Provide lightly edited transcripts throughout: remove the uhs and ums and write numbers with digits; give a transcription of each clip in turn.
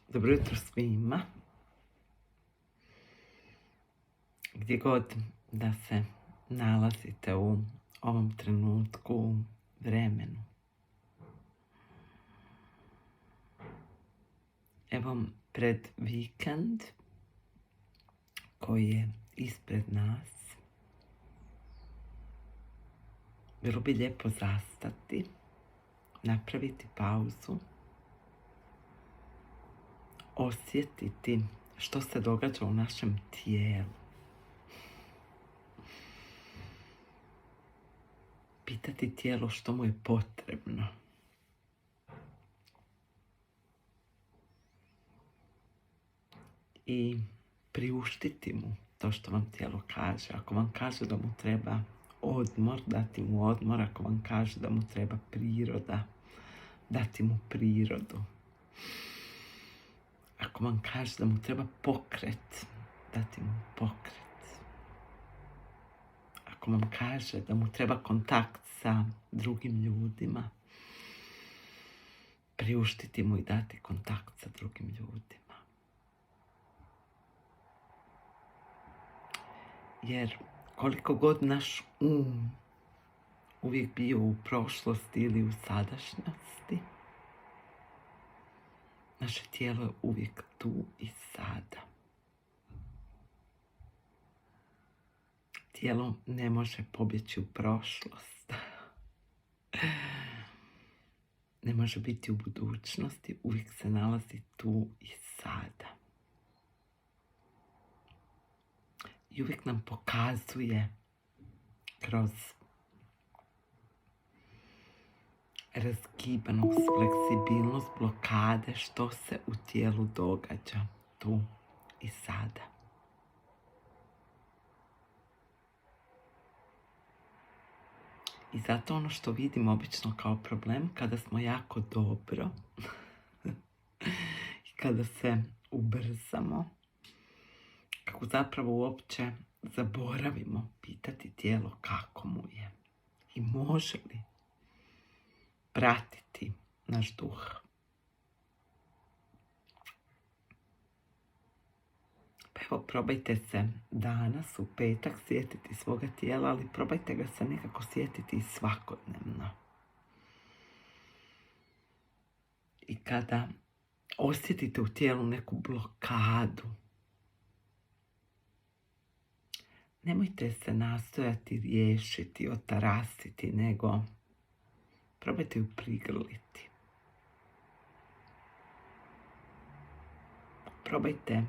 Dobro jutro svima. Gdje god da se nalazite u ovom trenutku, vremenu. Evo pred vikend koji je ispred nas, bilo bi lijepo zastati, napraviti pauzu, osjetiti što se događa u našem tijelu. Pitati tijelo što mu je potrebno. I priuštiti mu to što vam tijelo kaže. Ako vam kaže da mu treba odmor, dati mu odmor. Ako vam kaže da mu treba priroda, dati mu prirodu. Ako vam kaže da mu treba pokret, dati mu pokret. Ako vam kaže da mu treba kontakt sa drugim ljudima, priuštiti mu i dati kontakt sa drugim ljudima. Jer koliko god naš uvijek bio u prošlosti ili u sadašnjosti, naše tijelo je uvijek tu i sada. Tijelo ne može pobjeći u prošlost. Ne može biti u budućnosti, uvijek se nalazi tu i sada. I uvijek nam pokazuje kroz razgibanost, fleksibilnost, blokade što se u tijelu događa tu i sada. I zato ono što vidim obično kao problem kada smo jako dobro i kada se ubrzamo, kako zapravo uopće zaboravimo pitati tijelo kako mu je i može li pratiti naš duh. Pa evo, probajte se danas u petak sjetiti svoga tijela, ali probajte ga se nekako sjetiti i svakodnevno. I kada osjetite u tijelu neku blokadu, nemojte se nastojati riješiti, otarasiti, nego probajte ju prigrliti. Probajte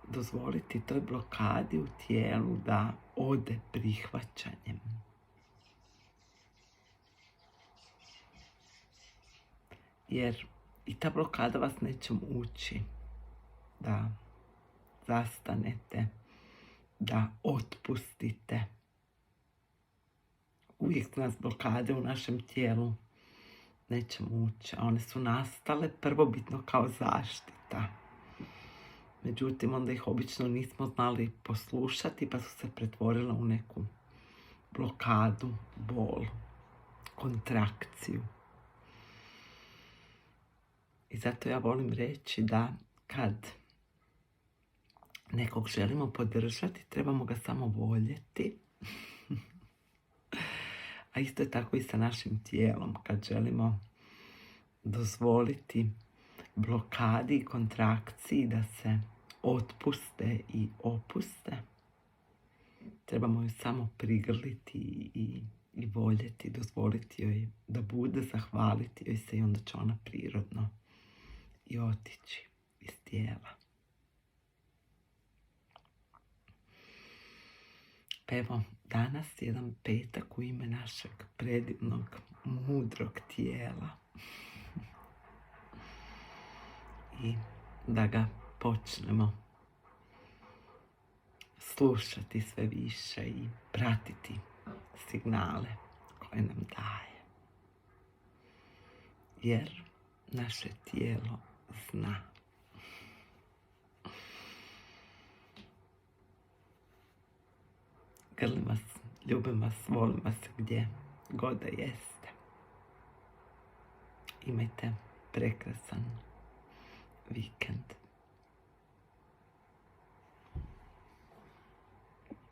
dozvoliti toj blokadi u tijelu da ode prihvaćanjem. Jer i ta blokada vas neće muči da zastanete, da otpustite. Uvijek nas blokade u našem tijelu neće mući, a one su nastale prvobitno kao zaštita. Međutim, onda ih obično nismo znali poslušati, pa su se pretvorile u neku blokadu, bol, kontrakciju. I zato ja volim reći da kad nekog želimo podržati, trebamo ga samo voljeti. A isto je tako i sa našim tijelom. Kad želimo dozvoliti blokadi i kontrakciji da se otpuste i opuste, trebamo ju samo prigrliti i voljeti, dozvoliti joj da bude, zahvaliti joj se i onda će ona prirodno i otići iz tijela. Pa evo, danas je jedan petak u ime našeg predivnog, mudrog tijela. I da ga počnemo slušati sve više i pratiti signale koje nam daje. Jer naše tijelo zna. Grlim vas, ljubim vas, volim vas gdje god da jeste. Imajte prekrasan vikend.